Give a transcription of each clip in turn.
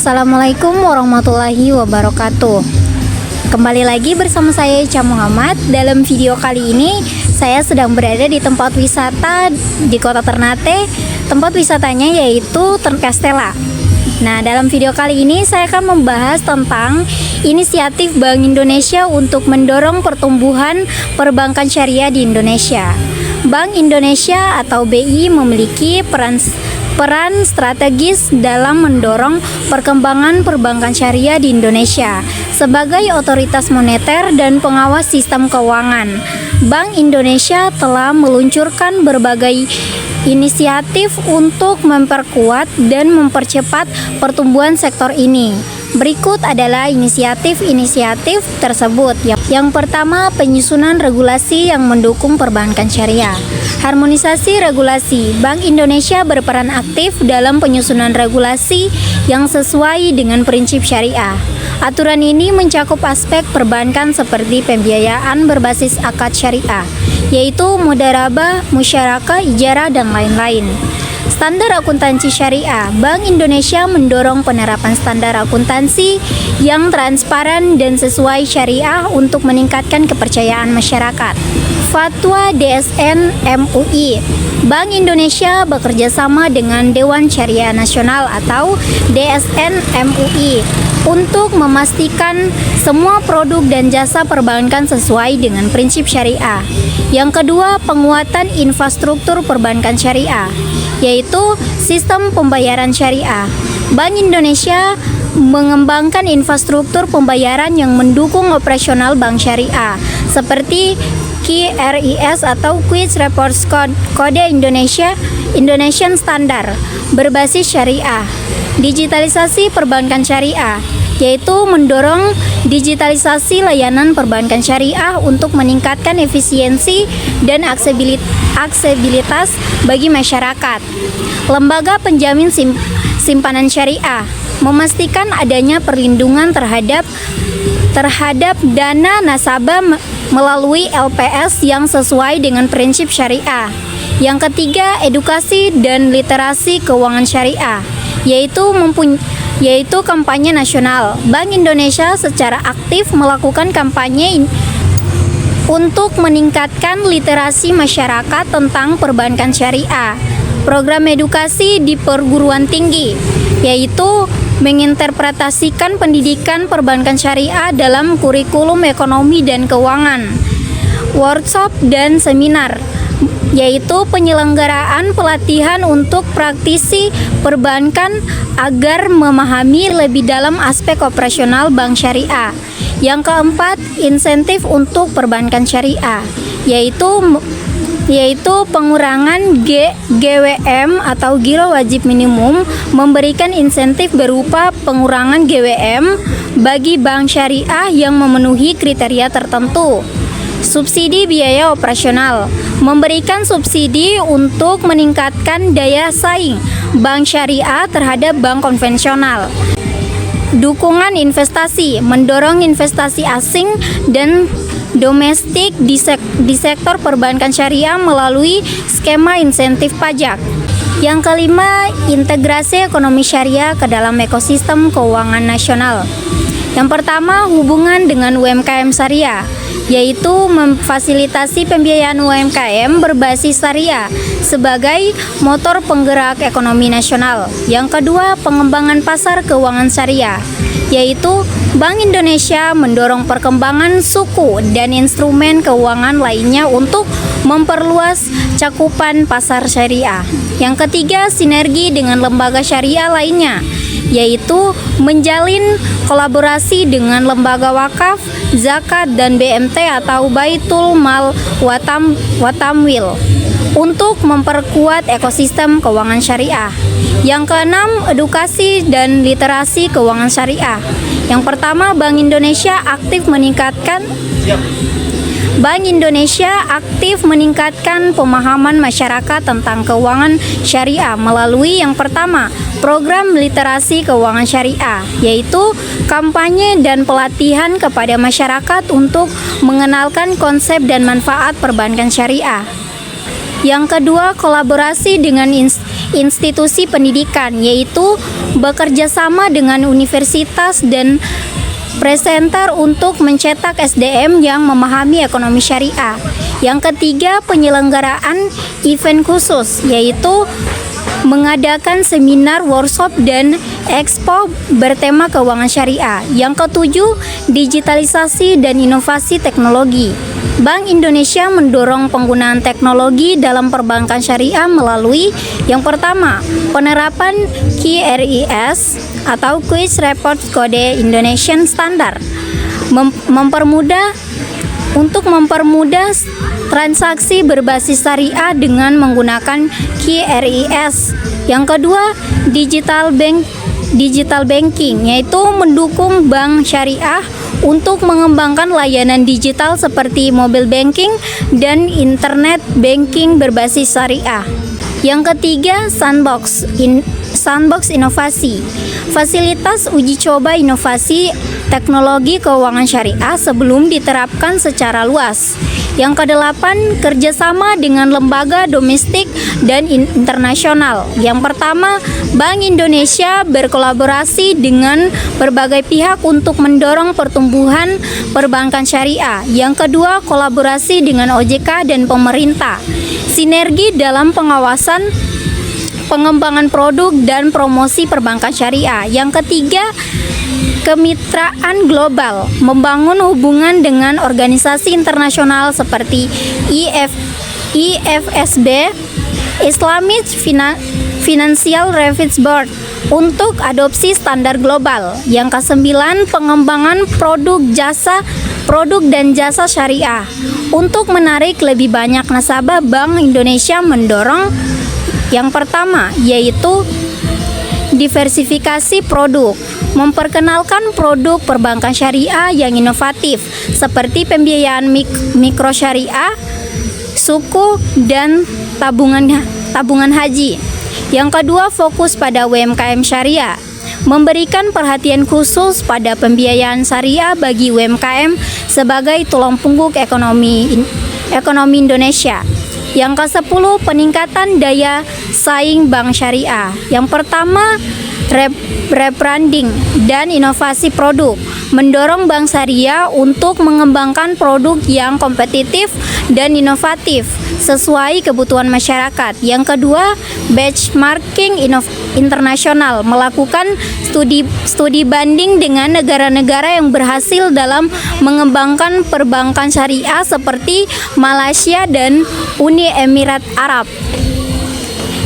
Assalamualaikum warahmatullahi wabarakatuh. Kembali lagi bersama saya Ica Muhammad. Dalam video kali ini saya sedang berada di tempat wisata di Kota Ternate. Tempat wisatanya yaitu Terncastella. Nah, dalam video kali ini saya akan membahas tentang inisiatif Bank Indonesia untuk mendorong pertumbuhan perbankan syariah di Indonesia. Bank Indonesia atau BI memiliki peran strategis dalam mendorong perkembangan perbankan syariah di Indonesia. Sebagai otoritas moneter dan pengawas sistem keuangan, Bank Indonesia telah meluncurkan berbagai inisiatif untuk memperkuat dan mempercepat pertumbuhan sektor ini. Berikut adalah inisiatif-inisiatif tersebut. Yang pertama, penyusunan regulasi yang mendukung perbankan syariah. Harmonisasi regulasi. Bank Indonesia berperan aktif dalam penyusunan regulasi yang sesuai dengan prinsip syariah. Aturan ini mencakup aspek perbankan seperti pembiayaan berbasis akad syariah, yaitu mudharabah, musyarakah, ijarah, dan lain-lain. Standar akuntansi syariah. Bank Indonesia mendorong penerapan standar akuntansi yang transparan dan sesuai syariah untuk meningkatkan kepercayaan masyarakat. Fatwa DSN MUI. Bank Indonesia bekerja sama dengan Dewan Syariah Nasional atau DSN MUI untuk memastikan semua produk dan jasa perbankan sesuai dengan prinsip syariah. Yang kedua, penguatan infrastruktur perbankan syariah, yaitu sistem pembayaran syariah. Bank Indonesia mengembangkan infrastruktur pembayaran yang mendukung operasional bank syariah, seperti QRIS atau Quick Response Code Indonesian Standard berbasis syariah. Digitalisasi perbankan syariah, yaitu mendorong digitalisasi layanan perbankan syariah untuk meningkatkan efisiensi dan aksesibilitas bagi masyarakat. Lembaga penjamin simpanan syariah memastikan adanya perlindungan terhadap dana nasabah melalui LPS yang sesuai dengan prinsip syariah. Yang ketiga, edukasi dan literasi keuangan syariah, yaitu kampanye nasional. Bank Indonesia secara aktif melakukan kampanye untuk meningkatkan literasi masyarakat tentang perbankan syariah. Program edukasi di perguruan tinggi, yaitu menginterpretasikan pendidikan perbankan syariah dalam kurikulum ekonomi dan keuangan. Workshop dan seminar, yaitu penyelenggaraan pelatihan untuk praktisi perbankan agar memahami lebih dalam aspek operasional bank syariah. Yang keempat, insentif untuk perbankan syariah, yaitu pengurangan GWM atau giro wajib minimum, memberikan insentif berupa pengurangan GWM bagi bank syariah yang memenuhi kriteria tertentu. Subsidi biaya operasional, memberikan subsidi untuk meningkatkan daya saing bank syariah terhadap bank konvensional. Dukungan investasi, mendorong investasi asing dan domestik di sektor perbankan syariah melalui skema insentif pajak. Yang kelima, integrasi ekonomi syariah ke dalam ekosistem keuangan nasional. Yang pertama, hubungan dengan UMKM syariah, yaitu memfasilitasi pembiayaan UMKM berbasis syariah sebagai motor penggerak ekonomi nasional. Yang kedua, pengembangan pasar keuangan syariah, yaitu Bank Indonesia mendorong perkembangan suku dan instrumen keuangan lainnya untuk memperluas cakupan pasar syariah. Yang ketiga, sinergi dengan lembaga syariah lainnya, yaitu menjalin kolaborasi dengan lembaga wakaf, zakat, dan BMT atau Baitul Mal Watamwil untuk memperkuat ekosistem keuangan syariah. Yang keenam, edukasi dan literasi keuangan syariah. Yang pertama, Bank Indonesia aktif meningkatkan pemahaman masyarakat tentang keuangan syariah melalui yang pertama, program literasi keuangan syariah, yaitu kampanye dan pelatihan kepada masyarakat untuk mengenalkan konsep dan manfaat perbankan syariah. Yang kedua, kolaborasi dengan institusi pendidikan, yaitu bekerja sama dengan universitas dan presenter untuk mencetak SDM yang memahami ekonomi syariah. Yang ketiga, penyelenggaraan event khusus, yaitu mengadakan seminar, workshop, dan expo bertema keuangan syariah. Yang ketujuh, digitalisasi dan inovasi teknologi. Bank Indonesia mendorong penggunaan teknologi dalam perbankan syariah melalui yang pertama, penerapan QRIS atau Quick Report Code Indonesian Standard, untuk mempermudah transaksi berbasis syariah dengan menggunakan QRIS. Yang kedua, digital banking, yaitu mendukung bank syariah untuk mengembangkan layanan digital seperti mobile banking dan internet banking berbasis syariah. Yang ketiga, sandbox inovasi, fasilitas uji coba inovasi teknologi keuangan syariah sebelum diterapkan secara luas. Yang kedelapan, kerjasama dengan lembaga domestik dan internasional. Yang pertama, Bank Indonesia berkolaborasi dengan berbagai pihak untuk mendorong pertumbuhan perbankan syariah. Yang kedua, kolaborasi dengan OJK dan pemerintah. Sinergi dalam pengawasan, pengembangan produk, dan promosi perbankan syariah. Yang ketiga, kemitraan global, membangun hubungan dengan organisasi internasional seperti IFSB, Islamic Financial Reference Board, untuk adopsi standar global. Yang kesembilan, pengembangan produk dan jasa syariah. Untuk menarik lebih banyak nasabah, Bank Indonesia mendorong yang pertama, yaitu diversifikasi produk, memperkenalkan produk perbankan syariah yang inovatif seperti pembiayaan mikro syariah, suku, dan tabungan haji. Yang kedua, fokus pada UMKM syariah, memberikan perhatian khusus pada pembiayaan syariah bagi UMKM sebagai tulang punggung ekonomi Indonesia. Yang ke-10, peningkatan daya saing bank syariah. Yang pertama, rebranding dan inovasi produk, mendorong bank syariah untuk mengembangkan produk yang kompetitif dan inovatif sesuai kebutuhan masyarakat. Yang kedua, benchmarking internasional, melakukan studi banding dengan negara-negara yang berhasil dalam mengembangkan perbankan syariah seperti Malaysia dan Uni Emirat Arab.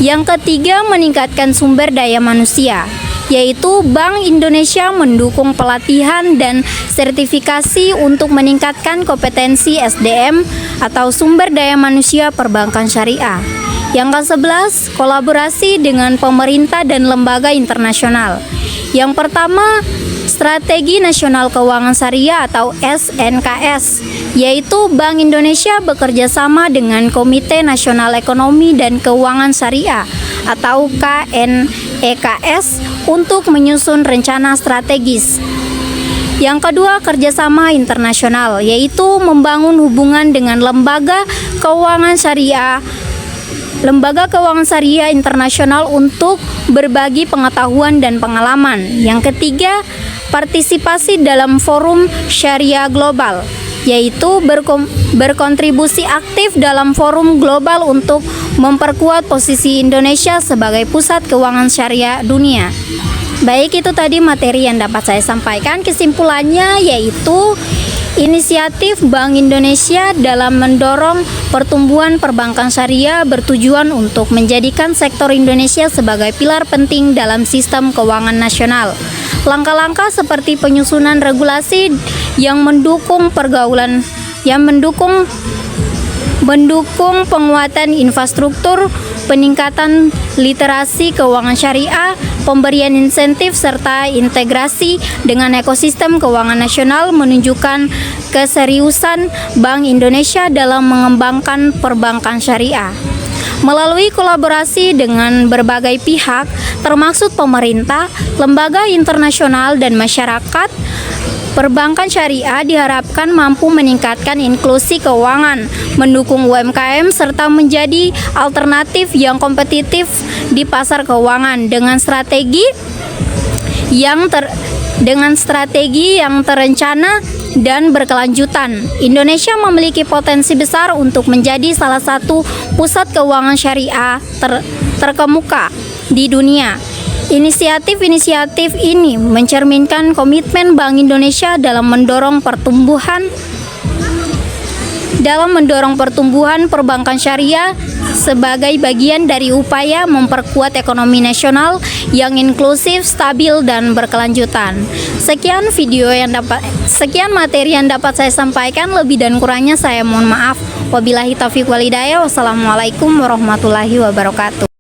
Yang ketiga, meningkatkan sumber daya manusia, yaitu Bank Indonesia mendukung pelatihan dan sertifikasi untuk meningkatkan kompetensi SDM atau sumber daya manusia perbankan syariah. Yang ke-11, kolaborasi dengan pemerintah dan lembaga internasional. Yang pertama, Strategi Nasional Keuangan Syariah atau SNKS, yaitu Bank Indonesia bekerja sama dengan Komite Nasional Ekonomi dan Keuangan Syariah atau KNEKS untuk menyusun rencana strategis. Yang kedua, kerjasama internasional, yaitu membangun hubungan dengan lembaga keuangan syariah internasional untuk berbagi pengetahuan dan pengalaman. Yang ketiga, partisipasi dalam forum syariah global, yaitu berkontribusi aktif dalam forum global untuk memperkuat posisi Indonesia sebagai pusat keuangan syariah dunia. Baik, itu tadi materi yang dapat saya sampaikan. Kesimpulannya yaitu inisiatif Bank Indonesia dalam mendorong pertumbuhan perbankan syariah bertujuan untuk menjadikan sektor Indonesia sebagai pilar penting dalam sistem keuangan nasional. Langkah-langkah seperti penyusunan regulasi yang mendukung penguatan infrastruktur, peningkatan literasi keuangan syariah, pemberian insentif, serta integrasi dengan ekosistem keuangan nasional menunjukkan keseriusan Bank Indonesia dalam mengembangkan perbankan syariah. Melalui kolaborasi dengan berbagai pihak, termasuk pemerintah, lembaga internasional, dan masyarakat, Perbankan syariah diharapkan mampu meningkatkan inklusi keuangan, mendukung UMKM, serta menjadi alternatif yang kompetitif di pasar keuangan dengan strategi yang terencana dan berkelanjutan. Indonesia memiliki potensi besar untuk menjadi salah satu pusat keuangan syariah terkemuka di dunia. Inisiatif-inisiatif ini mencerminkan komitmen Bank Indonesia dalam mendorong pertumbuhan perbankan syariah sebagai bagian dari upaya memperkuat ekonomi nasional yang inklusif, stabil, dan berkelanjutan. Sekian materi yang dapat saya sampaikan. Lebih dan kurangnya saya mohon maaf. Wabillahi taufiq wal hidayah. Wassalamualaikum warahmatullahi wabarakatuh.